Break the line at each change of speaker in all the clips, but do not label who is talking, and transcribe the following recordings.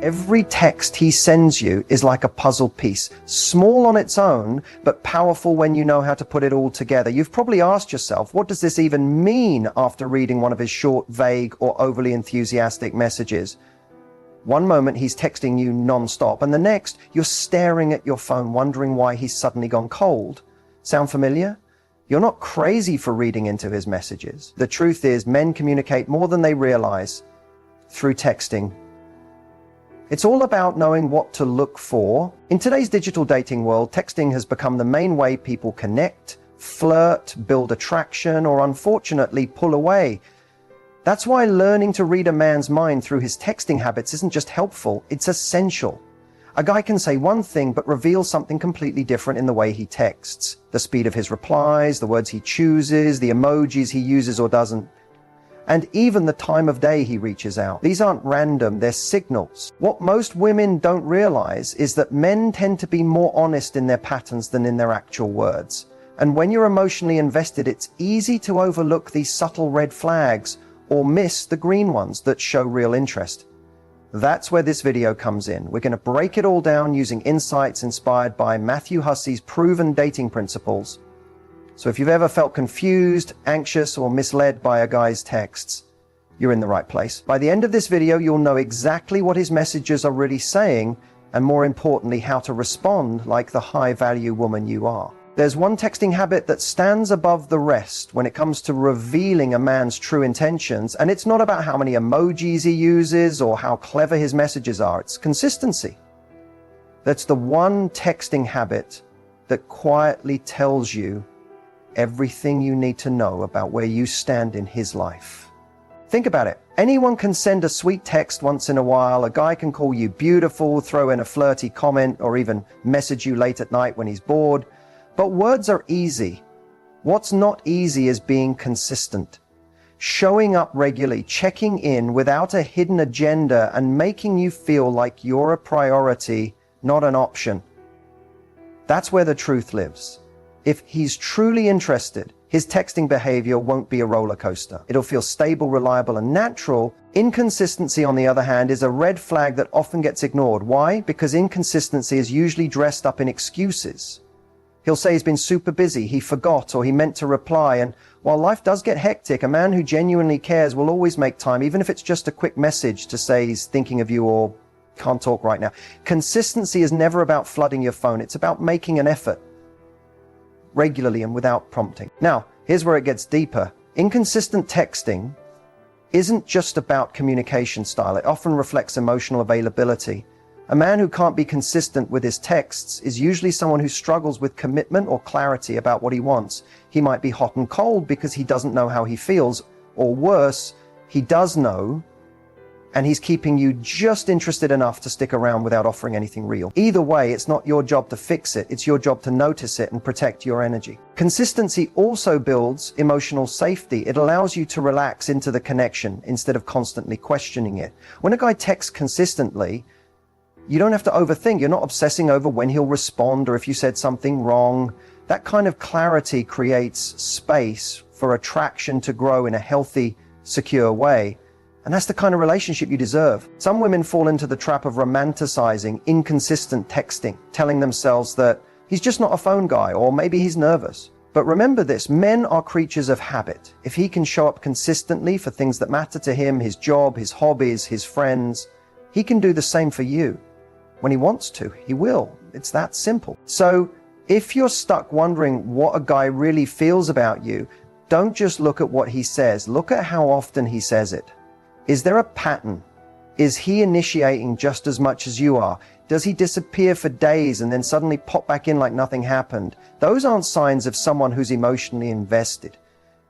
Every text he sends you is like a puzzle piece, small on its own, but powerful when you know how to put it all together. You've probably asked yourself, what does this even mean after reading one of his short, vague, or overly enthusiastic messages? One moment he's texting you non-stop, and the next you're staring at your phone wondering why he's suddenly gone cold. Sound familiar? You're not crazy for reading into his messages. The truth is, men communicate more than they realize through texting. It's all about knowing what to look for. In today's digital dating world, texting has become the main way people connect, flirt, build attraction, or unfortunately pull away. That's why learning to read a man's mind through his texting habits isn't just helpful, it's essential. A guy can say one thing but reveal something completely different in the way he texts. The speed of his replies, the words he chooses, the emojis he uses or doesn't, and even the time of day he reaches out. These aren't random, they're signals. What most women don't realize is that men tend to be more honest in their patterns than in their actual words. And when you're emotionally invested, it's easy to overlook these subtle red flags or miss the green ones that show real interest. That's where this video comes in. We're going to break it all down using insights inspired by Matthew Hussey's proven dating principles. So if you've ever felt confused, anxious, or misled by a guy's texts, you're in the right place. By the end of this video, you'll know exactly what his messages are really saying, and more importantly, how to respond like the high-value woman you are. There's one texting habit that stands above the rest when it comes to revealing a man's true intentions, and it's not about how many emojis he uses or how clever his messages are. It's consistency. That's the one texting habit that quietly tells you everything you need to know about where you stand in his life. Think about it. Anyone can send a sweet text once in a while. A guy can call you beautiful, throw in a flirty comment, or even message you late at night when he's bored. But words are easy. What's not easy is being consistent. Showing up regularly, checking in without a hidden agenda, and making you feel like you're a priority, not an option. That's where the truth lives. If he's truly interested, his texting behavior won't be a roller coaster. It'll feel stable, reliable, and natural. Inconsistency, on the other hand, is a red flag that often gets ignored. Why? Because inconsistency is usually dressed up in excuses. He'll say he's been super busy, he forgot, or he meant to reply. And while life does get hectic, a man who genuinely cares will always make time, even if it's just a quick message to say he's thinking of you or can't talk right now. Consistency is never about flooding your phone. It's about making an effort regularly and without prompting. Now, here's where it gets deeper. Inconsistent texting isn't just about communication style. It often reflects emotional availability. A man who can't be consistent with his texts is usually someone who struggles with commitment or clarity about what he wants. He might be hot and cold because he doesn't know how he feels, or worse, he does know, and he's keeping you just interested enough to stick around without offering anything real. Either way, it's not your job to fix it. It's your job to notice it and protect your energy. Consistency also builds emotional safety. It allows you to relax into the connection instead of constantly questioning it. When a guy texts consistently, you don't have to overthink. You're not obsessing over when he'll respond or if you said something wrong. That kind of clarity creates space for attraction to grow in a healthy, secure way. And that's the kind of relationship you deserve. Some women fall into the trap of romanticizing inconsistent texting, telling themselves that he's just not a phone guy, or maybe he's nervous. But remember this, men are creatures of habit. If he can show up consistently for things that matter to him, his job, his hobbies, his friends, he can do the same for you. When he wants to, he will. It's that simple. So if you're stuck wondering what a guy really feels about you, don't just look at what he says. Look at how often he says it. Is there a pattern? Is he initiating just as much as you are? Does he disappear for days and then suddenly pop back in like nothing happened? Those aren't signs of someone who's emotionally invested.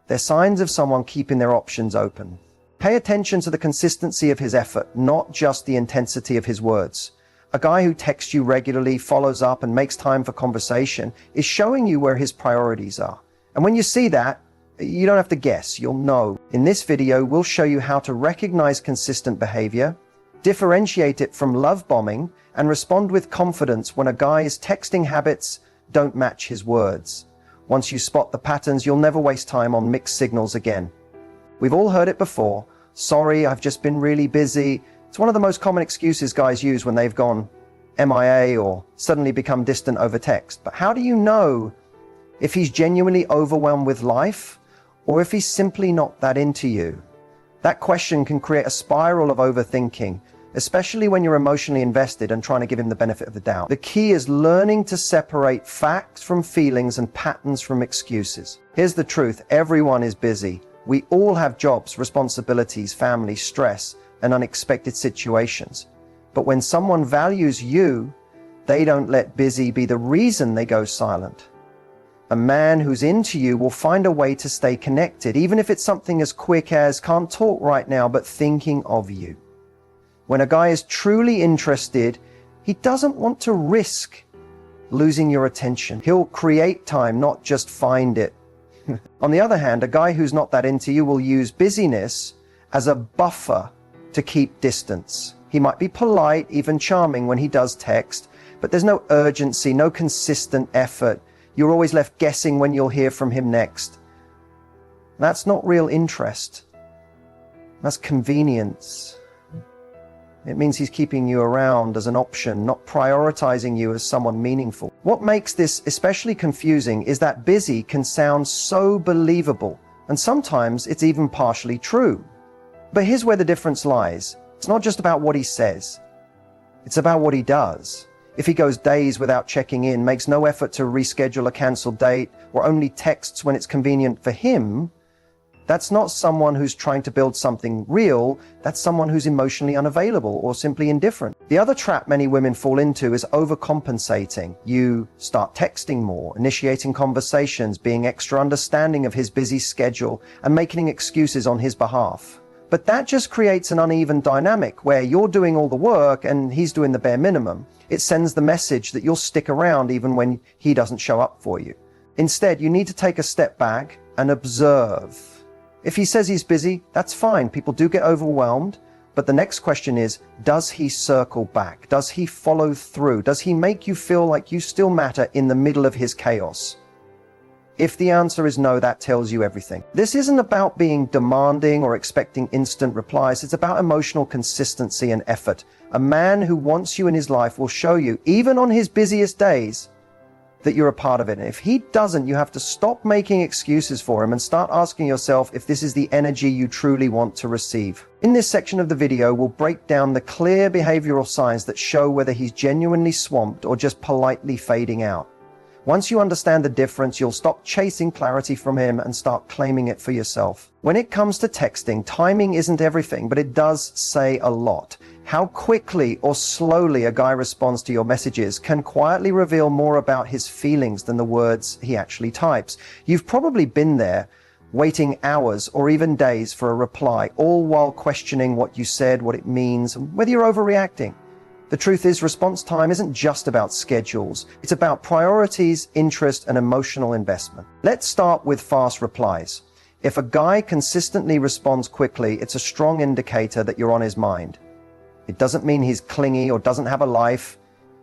They're signs of someone keeping their options open. Pay attention to the consistency of his effort, not just the intensity of his words. A guy who texts you regularly, follows up, and makes time for conversation is showing you where his priorities are. And when you see that, you don't have to guess, you'll know. In this video, we'll show you how to recognize consistent behavior, differentiate it from love bombing, and respond with confidence when a guy's texting habits don't match his words. Once you spot the patterns, you'll never waste time on mixed signals again. We've all heard it before. Sorry, I've just been really busy. It's one of the most common excuses guys use when they've gone MIA or suddenly become distant over text. But how do you know if he's genuinely overwhelmed with life or if he's simply not that into you? That question can create a spiral of overthinking, especially when you're emotionally invested and trying to give him the benefit of the doubt. The key is learning to separate facts from feelings and patterns from excuses. Here's the truth. Everyone is busy. We all have jobs, responsibilities, family, stress, and unexpected situations. But when someone values you, they don't let busy be the reason they go silent. A man who's into you will find a way to stay connected, even if it's something as quick as can't talk right now, but thinking of you. When a guy is truly interested, he doesn't want to risk losing your attention. He'll create time, not just find it. On the other hand, a guy who's not that into you will use busyness as a buffer to keep distance. He might be polite, even charming when he does text, but there's no urgency, no consistent effort. You're always left guessing when you'll hear from him next. That's not real interest. That's convenience. It means he's keeping you around as an option, not prioritizing you as someone meaningful. What makes this especially confusing is that busy can sound so believable, and sometimes it's even partially true. But here's where the difference lies. It's not just about what he says. It's about what he does. If he goes days without checking in, makes no effort to reschedule a canceled date, or only texts when it's convenient for him, that's not someone who's trying to build something real. That's someone who's emotionally unavailable or simply indifferent. The other trap many women fall into is overcompensating. You start texting more, initiating conversations, being extra understanding of his busy schedule, and making excuses on his behalf. But that just creates an uneven dynamic where you're doing all the work and he's doing the bare minimum. It sends the message that you'll stick around even when he doesn't show up for you. Instead, you need to take a step back and observe. If he says he's busy, that's fine. People do get overwhelmed. But the next question is, does he circle back? Does he follow through? Does he make you feel like you still matter in the middle of his chaos? If the answer is no, that tells you everything. This isn't about being demanding or expecting instant replies. It's about emotional consistency and effort. A man who wants you in his life will show you, even on his busiest days, that you're a part of it. And if he doesn't, you have to stop making excuses for him and start asking yourself if this is the energy you truly want to receive. In this section of the video, we'll break down the clear behavioral signs that show whether he's genuinely swamped or just politely fading out. Once you understand the difference, you'll stop chasing clarity from him and start claiming it for yourself. When it comes to texting, timing isn't everything, but it does say a lot. How quickly or slowly a guy responds to your messages can quietly reveal more about his feelings than the words he actually types. You've probably been there, waiting hours or even days for a reply, all while questioning what you said, what it means, and whether you're overreacting. The truth is, response time isn't just about schedules. It's about priorities, interest, and emotional investment. Let's start with fast replies. If a guy consistently responds quickly, it's a strong indicator that you're on his mind. It doesn't mean he's clingy or doesn't have a life.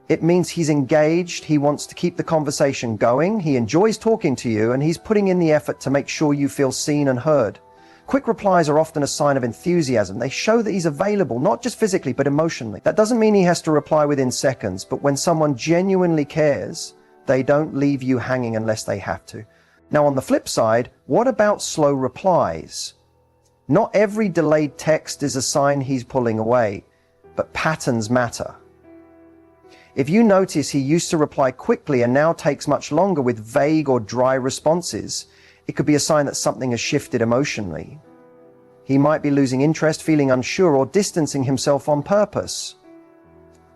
It means he's engaged, he wants to keep the conversation going, he enjoys talking to you, and he's putting in the effort to make sure you feel seen and heard. Quick replies are often a sign of enthusiasm. They show that he's available, not just physically, but emotionally. That doesn't mean he has to reply within seconds, but when someone genuinely cares, they don't leave you hanging unless they have to. Now, on the flip side, what about slow replies? Not every delayed text is a sign he's pulling away, but patterns matter. If you notice he used to reply quickly and now takes much longer with vague or dry responses, it could be a sign that something has shifted emotionally. He might be losing interest, feeling unsure, or distancing himself on purpose.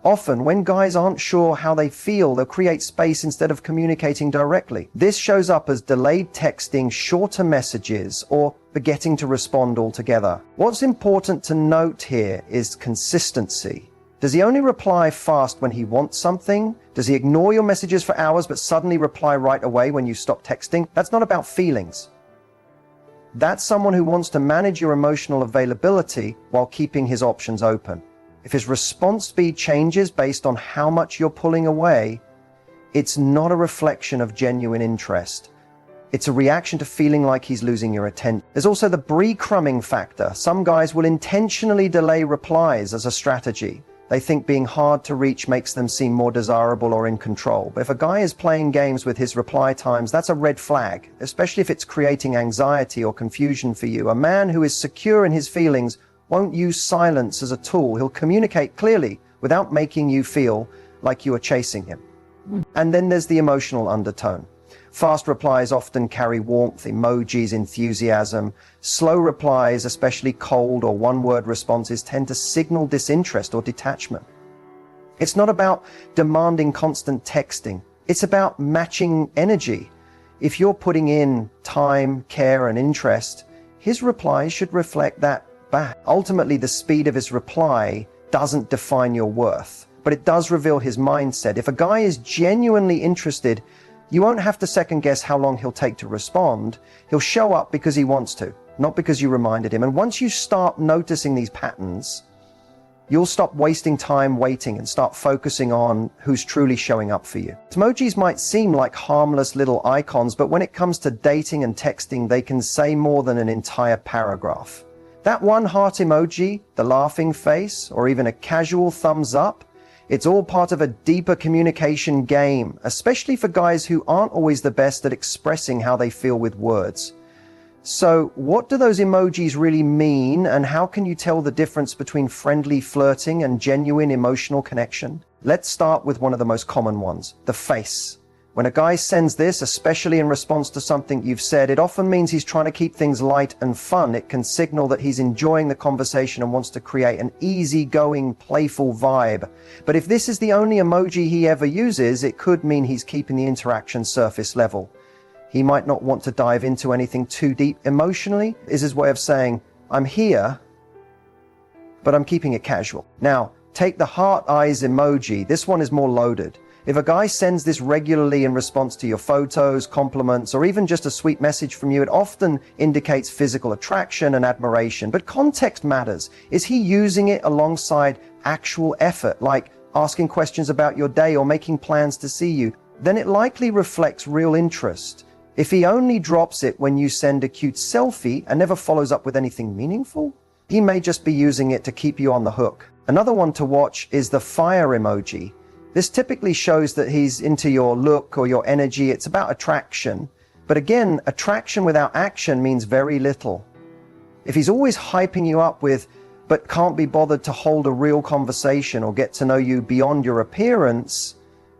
Often, when guys aren't sure how they feel, they'll create space instead of communicating directly. This shows up as delayed texting, shorter messages, or forgetting to respond altogether. What's important to note here is consistency. Does he only reply fast when he wants something? Does he ignore your messages for hours but suddenly reply right away when you stop texting? That's not about feelings. That's someone who wants to manage your emotional availability while keeping his options open. If his response speed changes based on how much you're pulling away, it's not a reflection of genuine interest. It's a reaction to feeling like he's losing your attention. There's also the breadcrumbing factor. Some guys will intentionally delay replies as a strategy. They think being hard to reach makes them seem more desirable or in control. But if a guy is playing games with his reply times, that's a red flag, especially if it's creating anxiety or confusion for you. A man who is secure in his feelings won't use silence as a tool. He'll communicate clearly without making you feel like you are chasing him. And then there's the emotional undertone. Fast replies often carry warmth, emojis, enthusiasm. Slow replies, especially cold or one-word responses, tend to signal disinterest or detachment. It's not about demanding constant texting. It's about matching energy. If you're putting in time, care, and interest, his replies should reflect that back. Ultimately, the speed of his reply doesn't define your worth, but it does reveal his mindset. If a guy is genuinely interested, you won't have to second guess how long he'll take to respond. He'll show up because he wants to, not because you reminded him. And once you start noticing these patterns, you'll stop wasting time waiting and start focusing on who's truly showing up for you. Emojis might seem like harmless little icons, but when it comes to dating and texting, they can say more than an entire paragraph. That one heart emoji, the laughing face, or even a casual thumbs up, it's all part of a deeper communication game, especially for guys who aren't always the best at expressing how they feel with words. So what do those emojis really mean, and how can you tell the difference between friendly flirting and genuine emotional connection? Let's start with one of the most common ones, the face. When a guy sends this, especially in response to something you've said, it often means he's trying to keep things light and fun. It can signal that he's enjoying the conversation and wants to create an easygoing, playful vibe. But if this is the only emoji he ever uses, it could mean he's keeping the interaction surface level. He might not want to dive into anything too deep emotionally. Is his way of saying, I'm here, but I'm keeping it casual. Now, take the heart eyes emoji. This one is more loaded. If a guy sends this regularly in response to your photos, compliments, or even just a sweet message from you, it often indicates physical attraction and admiration. But context matters. Is he using it alongside actual effort, like asking questions about your day or making plans to see you? Then it likely reflects real interest. If he only drops it when you send a cute selfie and never follows up with anything meaningful, he may just be using it to keep you on the hook. Another one to watch is the fire emoji. This typically shows that he's into your look or your energy. It's about attraction. But again, attraction without action means very little. If he's always hyping you up with, but can't be bothered to hold a real conversation or get to know you beyond your appearance,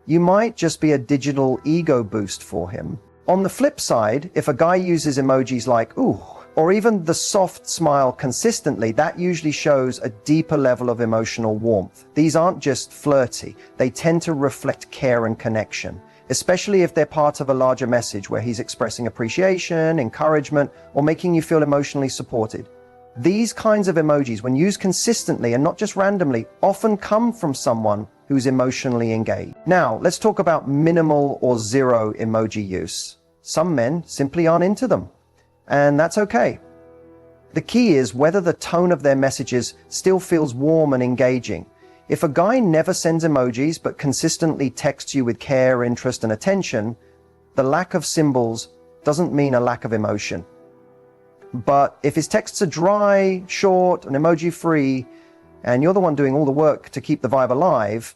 you might just be a digital ego boost for him. On the flip side, if a guy uses emojis like, ooh, or even the soft smile consistently, that usually shows a deeper level of emotional warmth. These aren't just flirty. They tend to reflect care and connection, especially if they're part of a larger message where he's expressing appreciation, encouragement, or making you feel emotionally supported. These kinds of emojis, when used consistently and not just randomly, often come from someone who's emotionally engaged. Now, let's talk about minimal or zero emoji use. Some men simply aren't into them. And that's okay. The key is whether the tone of their messages still feels warm and engaging. If a guy never sends emojis but consistently texts you with care, interest, and attention, the lack of symbols doesn't mean a lack of emotion. But if his texts are dry, short, and emoji-free, and you're the one doing all the work to keep the vibe alive,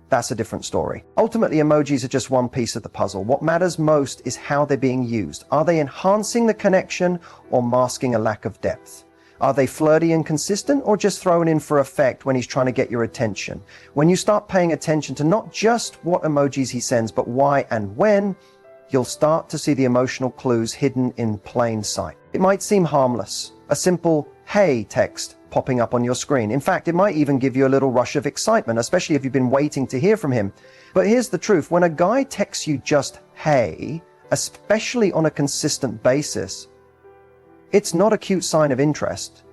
that's a different story. Ultimately, emojis are just one piece of the puzzle. What matters most is how they're being used. Are they enhancing the connection or masking a lack of depth? Are they flirty and consistent or just thrown in for effect when he's trying to get your attention? When you start paying attention to not just what emojis he sends, but why and when, you'll start to see the emotional clues hidden in plain sight. It might seem harmless, a simple "hey" text popping up on your screen. In fact, it might even give you a little rush of excitement, especially if you've been waiting to hear from him. But here's the truth. When a guy texts you just "hey," especially on a consistent basis, it's not a cute sign of interest.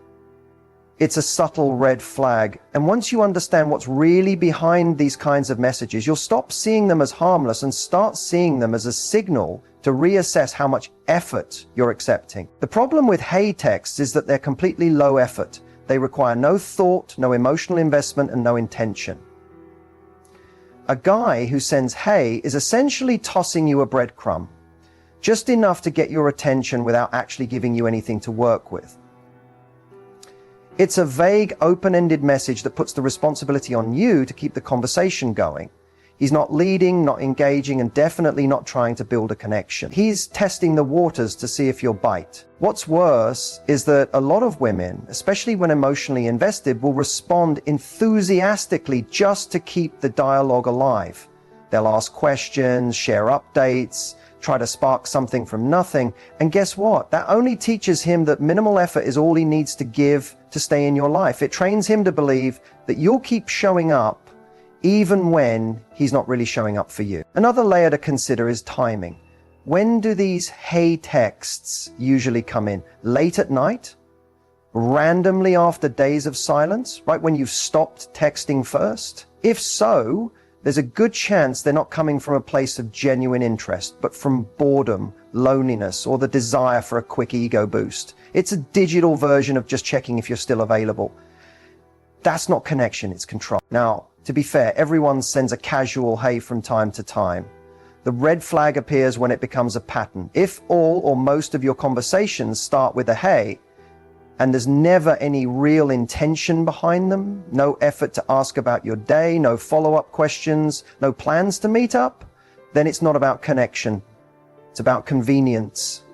It's a subtle red flag. And once you understand what's really behind these kinds of messages, you'll stop seeing them as harmless and start seeing them as a signal to reassess how much effort you're accepting. The problem with "hey" texts is that they're completely low effort. They require no thought, no emotional investment, and no intention. A guy who sends "hey" is essentially tossing you a breadcrumb. just enough to get your attention without actually giving you anything to work with. It's a vague, open-ended message that puts the responsibility on you to keep the conversation going. He's not leading, not engaging, and definitely not trying to build a connection. He's testing the waters to see if you'll bite. What's worse is that a lot of women, especially when emotionally invested, will respond enthusiastically just to keep the dialogue alive. They'll ask questions, share updates, try to spark something from nothing. And guess what? That only teaches him that minimal effort is all he needs to give to stay in your life. It trains him to believe that you'll keep showing up even when he's not really showing up for you. Another layer to consider is timing. When do these hey texts usually come in? Late at night? Randomly after days of silence? Right when you've stopped texting first? If so, there's a good chance they're not coming from a place of genuine interest, but from boredom, loneliness, or the desire for a quick ego boost. It's a digital version of just checking if you're still available. That's not connection, it's control. Now, to be fair, everyone sends a casual hey from time to time. The red flag appears when it becomes a pattern. If all or most of your conversations start with a hey, and there's never any real intention behind them, no effort to ask about your day, no follow-up questions, no plans to meet up, then it's not about connection. It's about convenience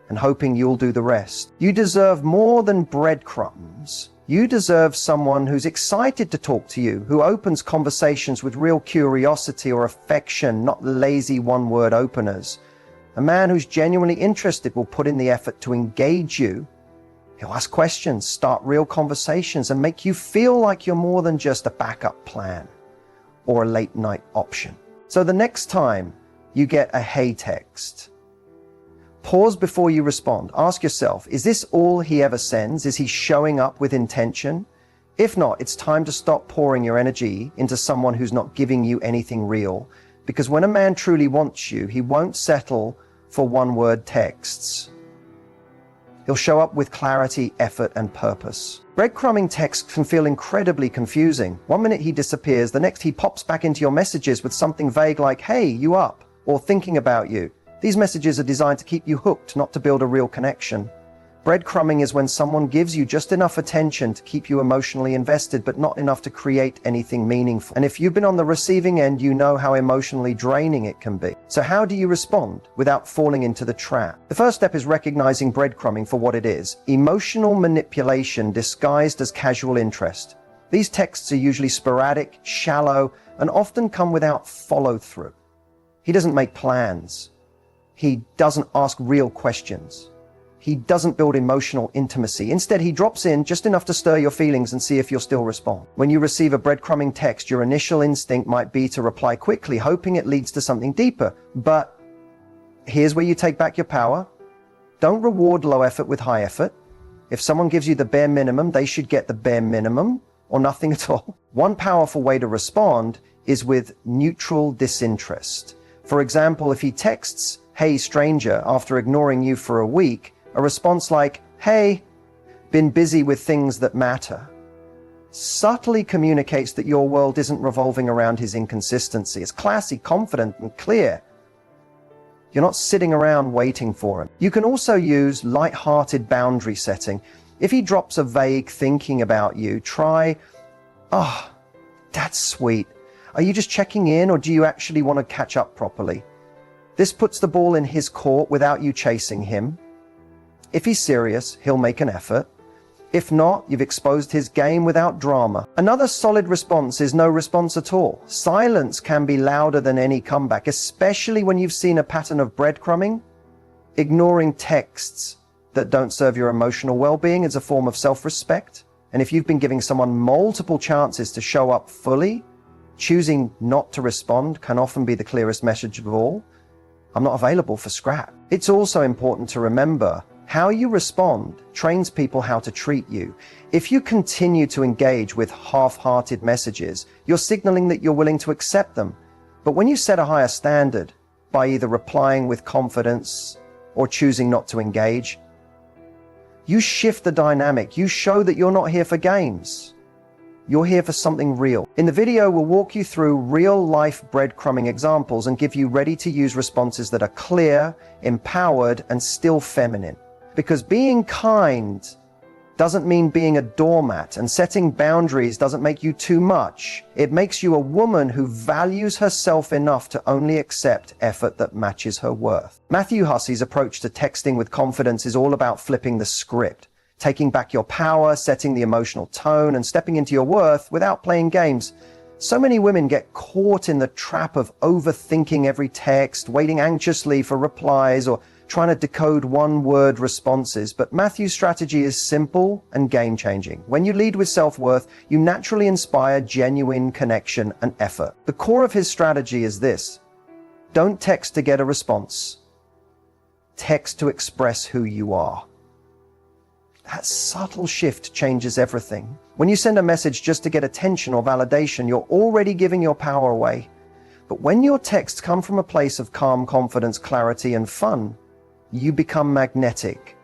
and hoping you'll do the rest. You deserve more than breadcrumbs. You deserve someone who's excited to talk to you, who opens conversations with real curiosity or affection, not lazy one-word openers. A man who's genuinely interested will put in the effort to engage you. He'll ask questions, start real conversations, and make you feel like you're more than just a backup plan or a late-night option. So the next time you get a hey text, pause before you respond. Ask yourself, is this all he ever sends? Is he showing up with intention? If not, it's time to stop pouring your energy into someone who's not giving you anything real. Because when a man truly wants you, he won't settle for one-word texts. He'll show up with clarity, effort, and purpose. Breadcrumbing texts can feel incredibly confusing. One minute he disappears, the next he pops back into your messages with something vague like, hey, you up? Or thinking about you. These messages are designed to keep you hooked, not to build a real connection. Breadcrumbing is when someone gives you just enough attention to keep you emotionally invested, but not enough to create anything meaningful. And if you've been on the receiving end, you know how emotionally draining it can be. So how do you respond without falling into the trap? The first step is recognizing breadcrumbing for what it is: emotional manipulation disguised as casual interest. These texts are usually sporadic, shallow, and often come without follow-through. He doesn't make plans. He doesn't ask real questions. He doesn't build emotional intimacy. Instead, he drops in just enough to stir your feelings and see if you'll still respond. When you receive a breadcrumbing text, your initial instinct might be to reply quickly, hoping it leads to something deeper. But here's where you take back your power. Don't reward low effort with high effort. If someone gives you the bare minimum, they should get the bare minimum or nothing at all. One powerful way to respond is with neutral disinterest. For example, if he texts, hey stranger, after ignoring you for a week, a response like, hey, been busy with things that matter, subtly communicates that your world isn't revolving around his inconsistency. It's classy, confident, and clear. You're not sitting around waiting for him. You can also use light-hearted boundary setting. If he drops a vague thinking about you, try, oh, that's sweet. Are you just checking in, or do you actually want to catch up properly? This puts the ball in his court without you chasing him. If he's serious, he'll make an effort. If not, you've exposed his game without drama. Another solid response is no response at all. Silence can be louder than any comeback, especially when you've seen a pattern of breadcrumbing. Ignoring texts that don't serve your emotional well-being is a form of self-respect. And if you've been giving someone multiple chances to show up fully, choosing not to respond can often be the clearest message of all. I'm not available for scrap. It's also important to remember how you respond trains people how to treat you. If you continue to engage with half-hearted messages, you're signaling that you're willing to accept them. But when you set a higher standard by either replying with confidence or choosing not to engage, you shift the dynamic. You show that you're not here for games. You're here for something real. In the video, we'll walk you through real-life breadcrumbing examples and give you ready-to-use responses that are clear, empowered, and still feminine. Because being kind doesn't mean being a doormat, and setting boundaries doesn't make you too much. It makes you a woman who values herself enough to only accept effort that matches her worth. Matthew Hussey's approach to texting with confidence is all about flipping the script, taking back your power, setting the emotional tone, and stepping into your worth without playing games. So many women get caught in the trap of overthinking every text, waiting anxiously for replies, or trying to decode one-word responses. But Matthew's strategy is simple and game-changing. When you lead with self-worth, you naturally inspire genuine connection and effort. The core of his strategy is this: don't text to get a response. Text to express who you are. That subtle shift changes everything. When you send a message just to get attention or validation, you're already giving your power away. But when your texts come from a place of calm confidence, clarity, and fun, you become magnetic.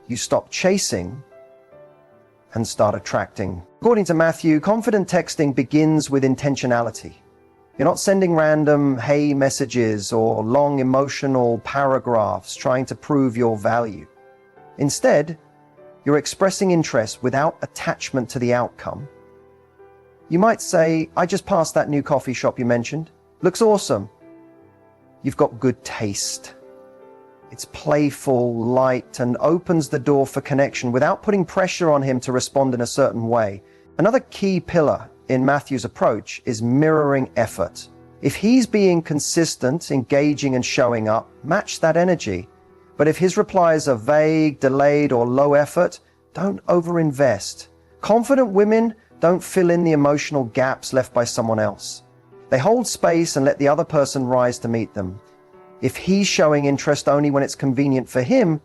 You stop chasing and start attracting. According to Matthew, confident texting begins with intentionality. You're not sending random hey messages or long emotional paragraphs trying to prove your value. Instead, you're expressing interest without attachment to the outcome. You might say, I just passed that new coffee shop you mentioned. Looks awesome. You've got good taste. It's playful, light, and opens the door for connection without putting pressure on him to respond in a certain way. Another key pillar in Matthew's approach is mirroring effort. If he's being consistent, engaging, and showing up, match that energy. But if his replies are vague, delayed, or low effort, don't overinvest. Confident women don't fill in the emotional gaps left by someone else. They hold space and let the other person rise to meet them. If he's showing interest only when it's convenient for him,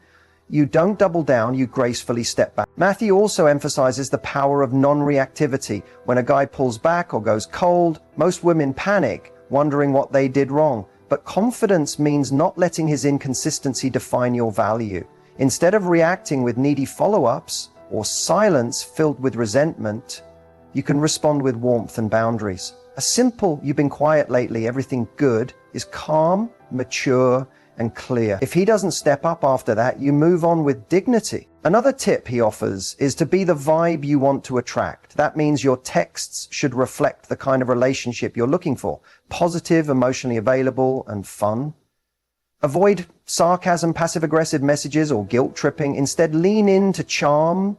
you don't double down, you gracefully step back. Matthew also emphasizes the power of non-reactivity. When a guy pulls back or goes cold, most women panic, wondering what they did wrong. But confidence means not letting his inconsistency define your value. Instead of reacting with needy follow-ups or silence filled with resentment, you can respond with warmth and boundaries. A simple, you've been quiet lately, everything good, is calm, mature, and clear. If he doesn't step up after that, you move on with dignity. Another tip he offers is to be the vibe you want to attract. That means your texts should reflect the kind of relationship you're looking for: positive, emotionally available, and fun. Avoid sarcasm, passive-aggressive messages, or guilt-tripping. Instead, lean into charm,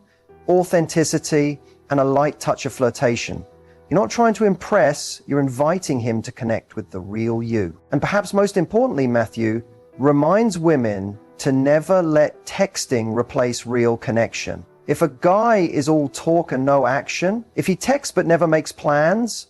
authenticity, and a light touch of flirtation. You're not trying to impress, you're inviting him to connect with the real you. And perhaps most importantly, Matthew reminds women to never let texting replace real connection. If a guy is all talk and no action, if he texts but never makes plans,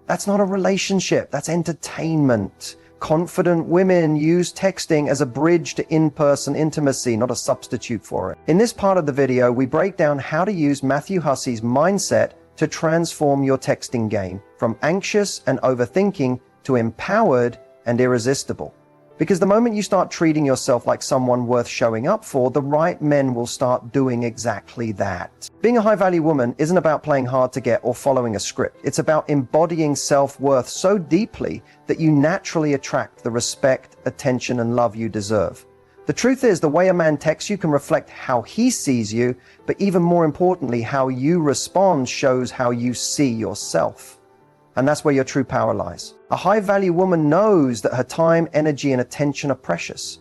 that's not a relationship, that's entertainment. Confident women use texting as a bridge to in-person intimacy, not a substitute for it. In this part of the video, we break down how to use Matthew Hussey's mindset to transform your texting game from anxious and overthinking to empowered and irresistible. Because the moment you start treating yourself like someone worth showing up for, the right men will start doing exactly that. Being a high-value woman isn't about playing hard to get or following a script. It's about embodying self-worth so deeply that you naturally attract the respect, attention, and love you deserve. The truth is, the way a man texts you can reflect how he sees you, but even more importantly, how you respond shows how you see yourself. And that's where your true power lies. A high-value woman knows that her time, energy, and attention are precious.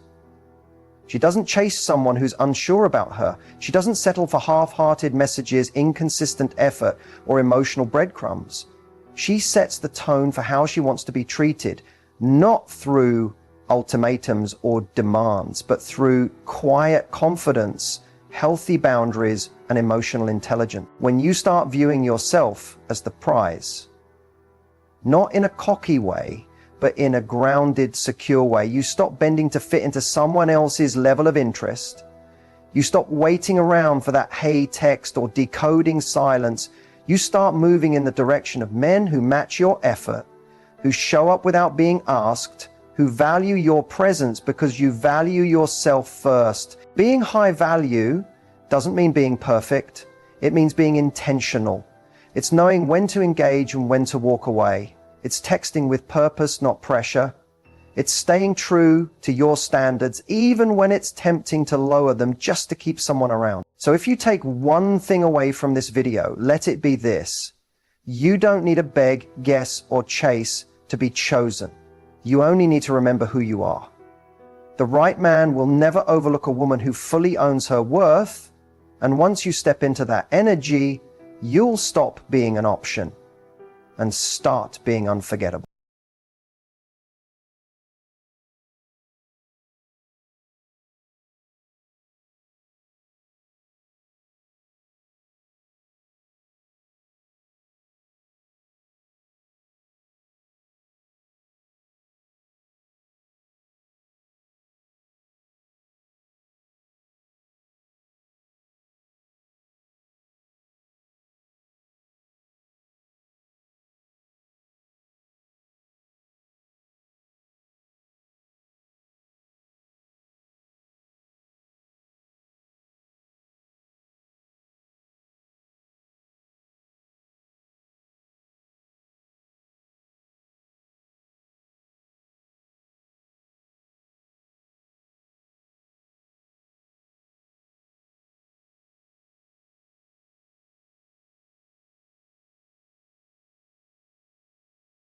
She doesn't chase someone who's unsure about her. She doesn't settle for half-hearted messages, inconsistent effort, or emotional breadcrumbs. She sets the tone for how she wants to be treated, not through ultimatums or demands, but through quiet confidence, healthy boundaries, and emotional intelligence. When you start viewing yourself as the prize, not in a cocky way, but in a grounded, secure way, you stop bending to fit into someone else's level of interest. You stop waiting around for that hey text or decoding silence. You start moving in the direction of men who match your effort, who show up without being asked, who value your presence because you value yourself first. Being high value doesn't mean being perfect. It means being intentional. It's knowing when to engage and when to walk away. It's texting with purpose, not pressure. It's staying true to your standards, even when it's tempting to lower them just to keep someone around. So if you take one thing away from this video, let it be this. You don't need to beg, guess, or chase to be chosen. You only need to remember who you are. The right man will never overlook a woman who fully owns her worth, and once you step into that energy, you'll stop being an option and start being unforgettable.